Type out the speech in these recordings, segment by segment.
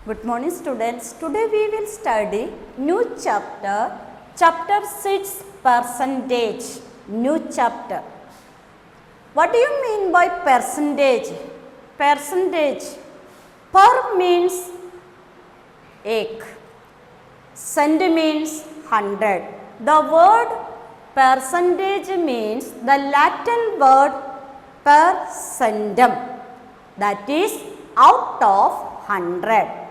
Good morning students. Today we will study new chapter, chapter 6 percentage, new chapter. What do you mean by percentage? Percentage, per means ek, cent means 100. The word percentage means the Latin word per centum, that is out of 100.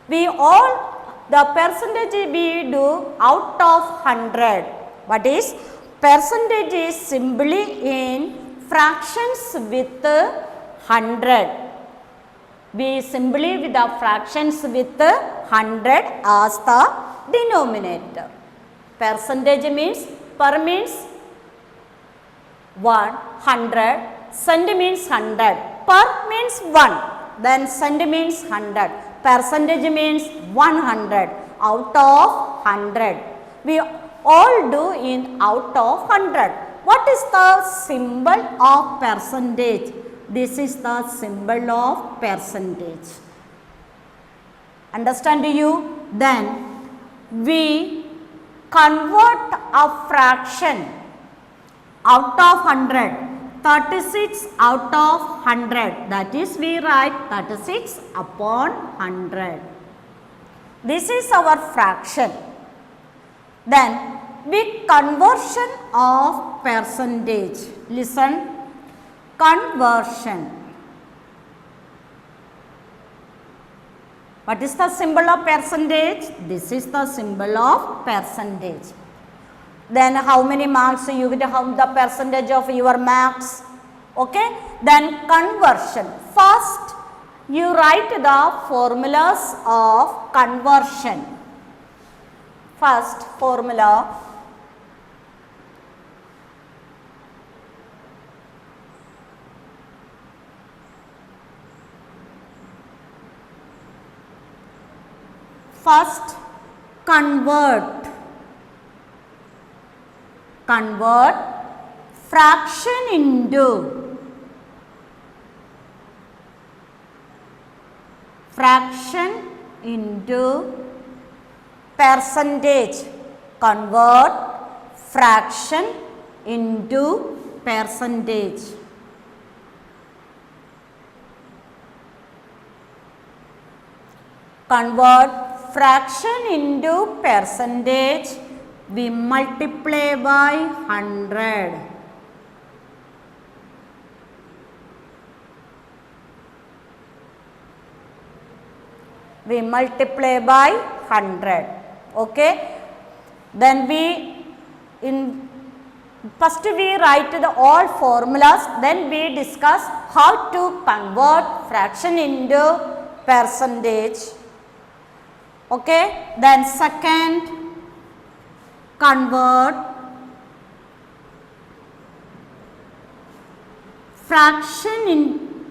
We all the percentage we do out of 100. What is percentage? Is simply in fractions with 100. We simply with the fractions with 100 as the denominator. Percentage means per means 100, cent means 100, per means 1, then cent means 100. Percentage means 100, out of 100. We all do in out of 100. What is the symbol of percentage? This is the symbol of percentage. Understand you? Then we convert a fraction out of 100. 36 out of 100, that is we write 36 upon 100. This is our fraction. Then we conversion of percentage. Listen, conversion. What is the symbol of percentage? This is the symbol of percentage. Then how many marks you get, how the percentage of your marks, okay? Then conversion. First you write the formulas of conversion. First formula, first convert fraction into percentage. Convert fraction into percentage. Convert fraction into percentage. We multiply by 100. We multiply by 100. Okay. Then first we write the all formulas. Then we discuss how to convert fraction into percentage. Okay. Then second, convert fraction into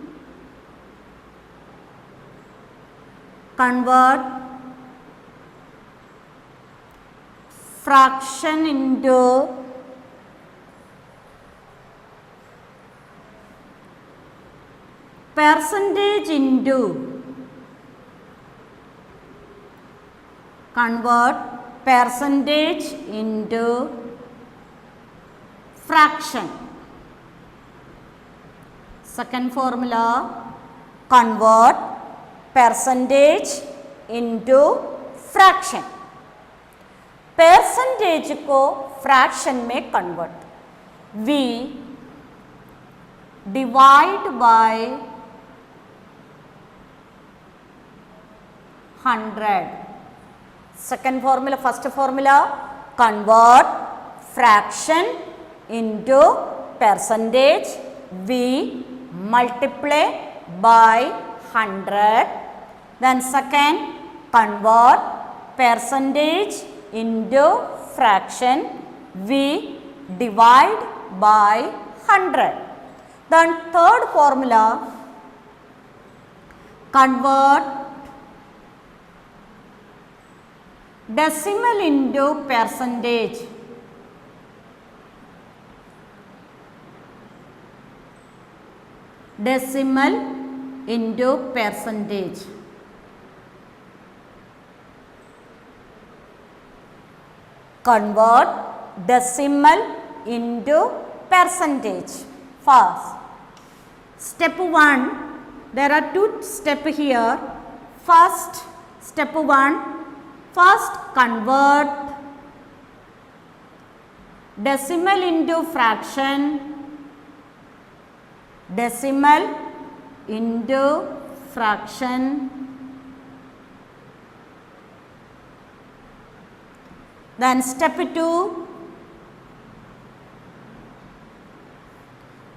percentage into percentage into fraction. Second formula, convert percentage into fraction. Percentage को fraction में convert. We divide by 100. Second formula, first formula, convert fraction into percentage. We multiply by 100. Then second, convert percentage into fraction. We divide by 100. Then third formula, convert decimal into percentage. Decimal into percentage. convert decimal into percentage. First, step 1, there are 2 steps here. First, step 1, first convert decimal into fraction, decimal into fraction. Then step 2,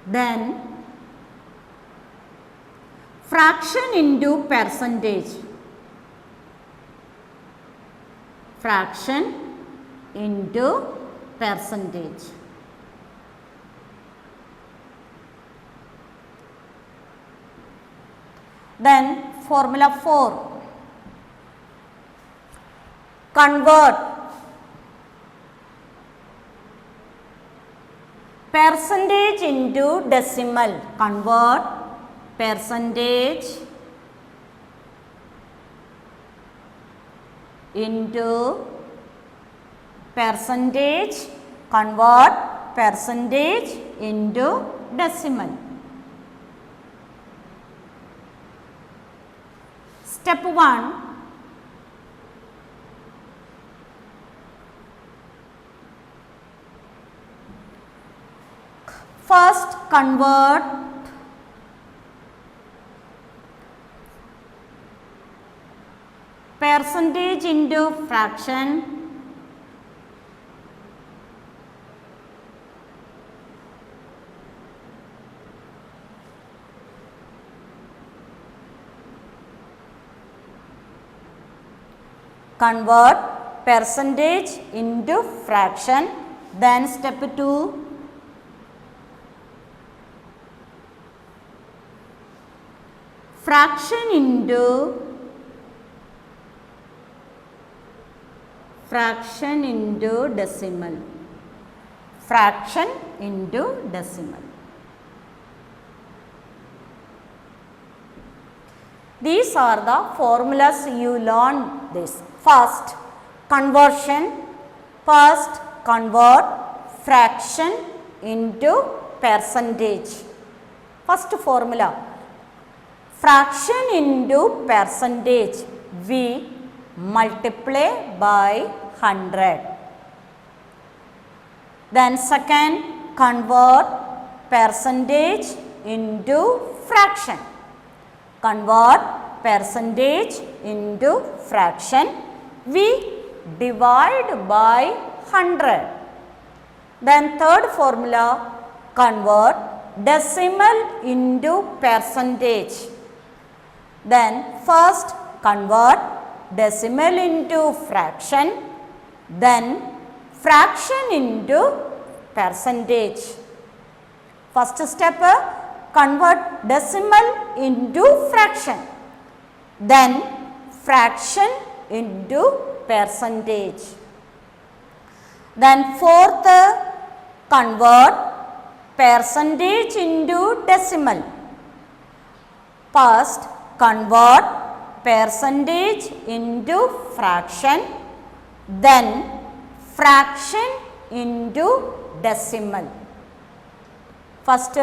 then fraction into percentage, fraction into percentage. Then formula 4, convert percentage into decimal, convert percentage into percentage, convert percentage into decimal. Step 1, first convert percentage into fraction, convert percentage into fraction. Then step 2, fraction into decimal, fraction into decimal. These are the formulas you learn this. First, conversion, first convert fraction into percentage. First formula, fraction into percentage, we multiply by 100. Then second, convert percentage into fraction, convert percentage into fraction, we divide by 100. Then third formula, convert decimal into percentage. Then first convert decimal into fraction, then fraction into percentage. First step, convert decimal into fraction, then fraction into percentage. Then fourth, convert percentage into decimal. First convert percentage into fraction, then fraction into decimal. First,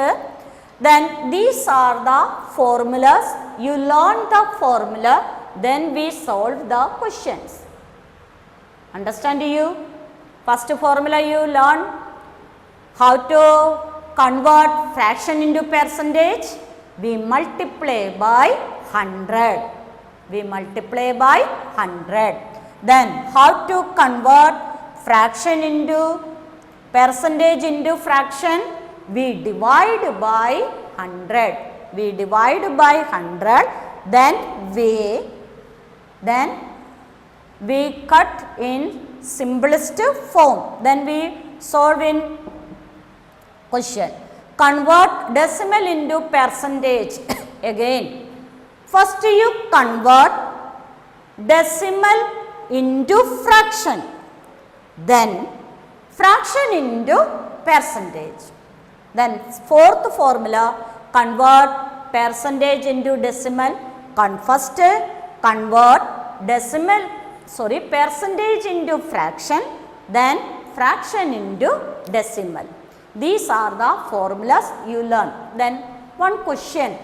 then these are the formulas. You learn the formula, then we solve the questions. Understand you? First formula you learn how to convert fraction into percentage. We multiply by 100. We multiply by 100. Then how to convert fraction into percentage into fraction? We divide by 100. We divide by 100. Then we cut in simplest form. Then we solve in question. Convert decimal into percentage. Again, first you convert decimal into fraction, then fraction into percentage. Then fourth formula, convert percentage into decimal. First convert percentage into fraction, then fraction into decimal. These are the formulas you learn. Then one question.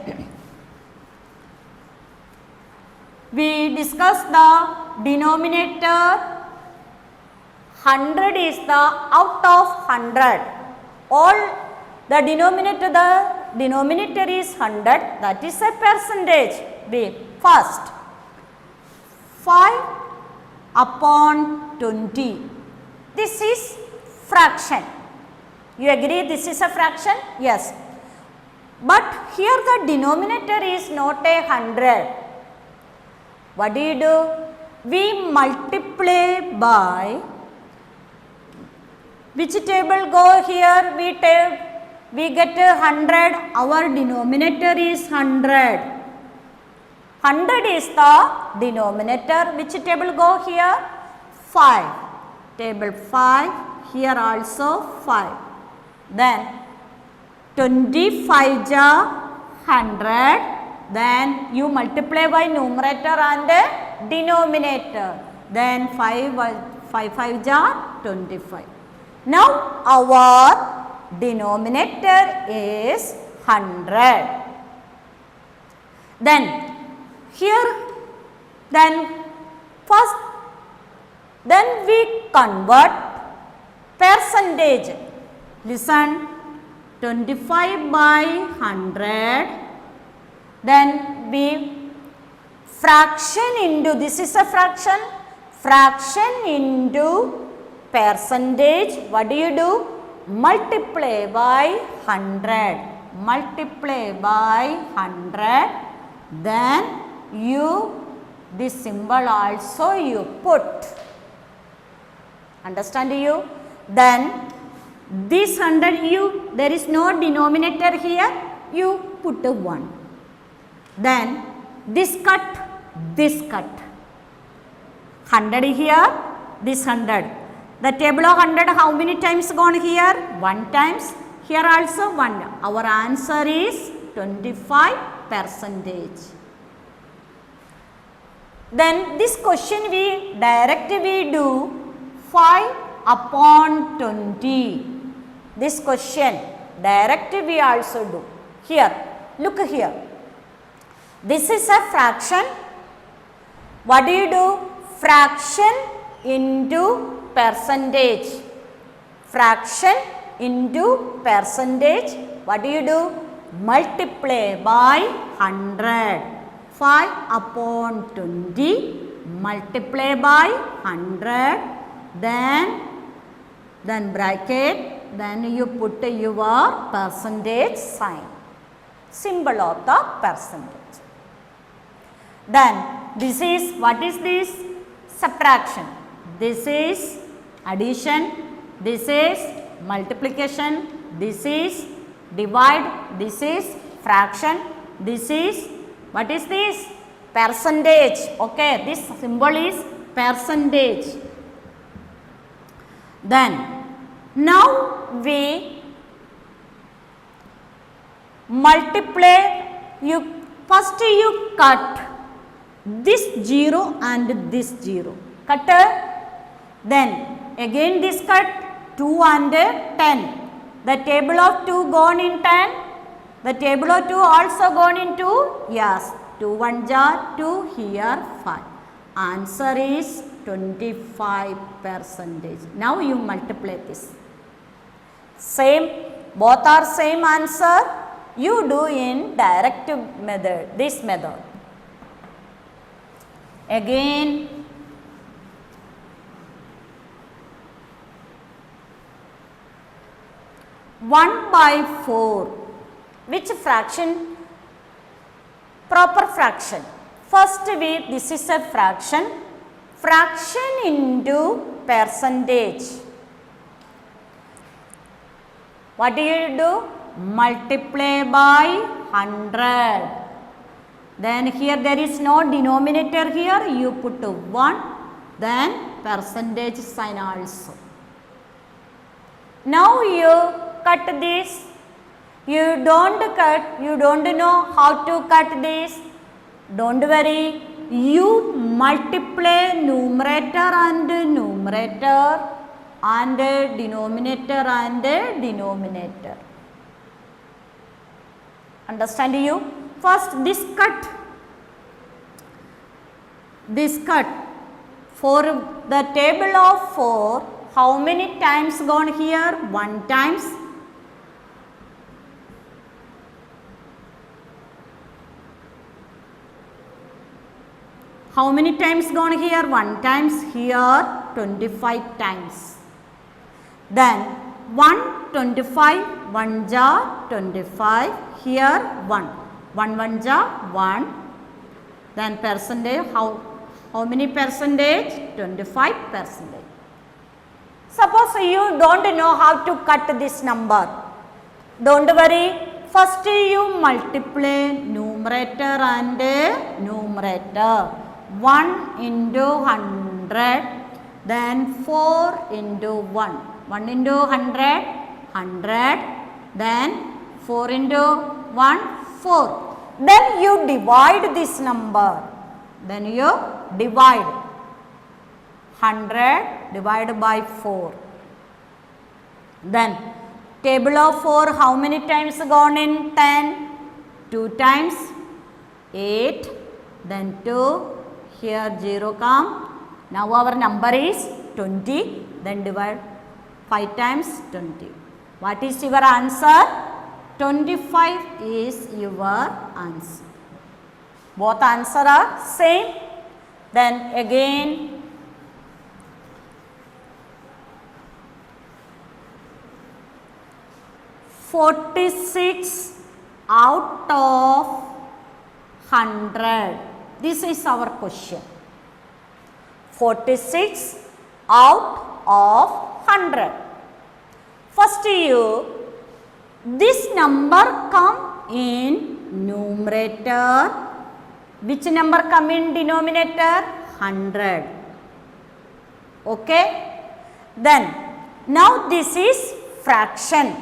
We discussed the denominator. 100 is the out of 100. All the denominator is 100. That is a percentage. B. First, 5 upon 20. This is fraction. You agree this is a fraction? Yes. But here the denominator is not a 100. What do? We multiply by, which table go here? We get 100. Our denominator is 100. 100 is the denominator. Which table go here? 5. Table 5. Here also 5. Then 25 jar 100. Then you multiply by numerator and denominator. Then 5 jar 25. Now our denominator is 100. Then here, then first, then we convert percentage. Listen, 25 by 100. Then we fraction into, this is a fraction, fraction into percentage. What do? Multiply by 100. Multiply by 100. Then this symbol also you put. Understand you? Then this 100 there is no denominator here, you put a 1. Then this cut. 100 here, this 100. The table of 100 how many times gone here? 1 times. Here also 1. Our answer is 25%. Then this question we do 5 upon 20. This question direct we also do. Here, look here. This is a fraction. What do? Fraction into percentage. Fraction into percentage. What do? Multiply by 100. 5 upon 20 multiply by 100. Then bracket. Then you put your percentage sign. Symbol of the percentage. Then this is, what is this? Subtraction. This is addition. This is multiplication. This is divide. This is fraction. This is, what is this? Percentage. Okay, this symbol is percentage. Then now we multiply. First you cut this 0 and this 0. Cut. Then again this cut 2 and 10. The table of 2 gone in 10. The table of 2 also gone into, yes, 2 1 jar 2, here 5. Answer is 25%. Now you multiply this. Same, both are same answer. You do in direct method, this method. Again, one by 4. Which fraction? Proper fraction. First this is a fraction. Fraction into percentage. What do? Multiply by 100. Then here there is no denominator here, you put 1. Then percentage sign also. Now you cut this. You don't cut, you don't know how to cut this. Don't worry, you multiply numerator and numerator. and denominator and denominator. Understand you? First this cut for the table of 4, how many times gone here? 1 times. How many times gone here? 1 times. Here 25 times. Then 125, 1 jar 25, here 1. 1 1 jar 1. Then percentage, how many percentage? 25%. Suppose you don't know how to cut this number. Don't worry. First you multiply numerator and numerator. 1 into 100, then 4 into 1. 1 into 100, 100, then 4 into 1, 4. Then you divide this number. Then you divide 100 divided by 4. Then table of 4, how many times gone in? 10. 2 times 8, then 2. Here 0 come. Now our number is 20. Then divide 5 times 20. What is your answer? 25 is your answer. Both answer are same. Then again 46 out of 100. This is our question. 46 out of 100. First this number come in numerator. Which number come in denominator? 100. Okay. Then now this is fraction.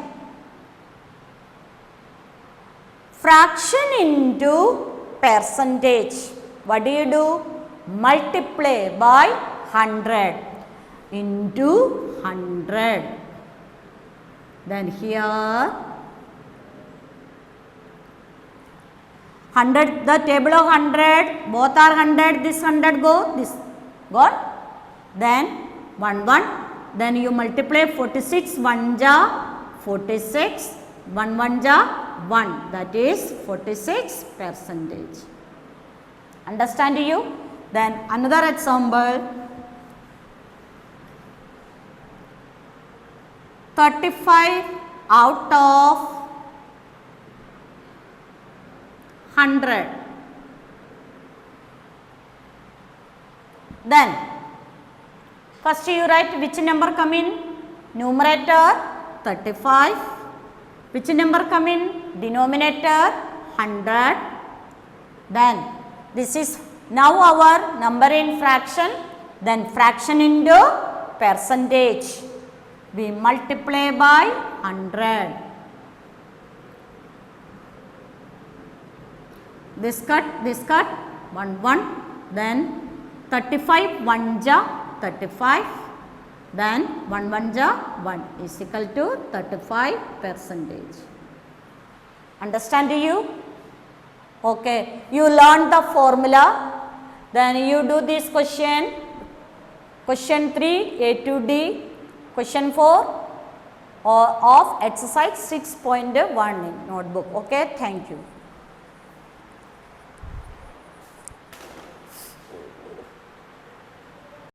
Fraction into percentage. What do? Multiply by 100 into 100. Then here 100, the table of 100, both are 100, this 100 go, this gone. Then 1 1, then you multiply 46, 1 ja 46, 1 1 ja 1, that is 46%. Understand you? Then another example, 35 out of 100. Then first you write which number come in numerator? 35. Which number come in denominator? 100. Then this is now our number in fraction. Then fraction into percentage. We multiply by 100. This cut 1 1, then 35 1 ja 35, then 1 1 ja 1 is equal to 35%. Understand you? Okay, you learn the formula, then you do this question, question 3 A to D, question 4 of exercise 6.1 in notebook. Okay, thank you.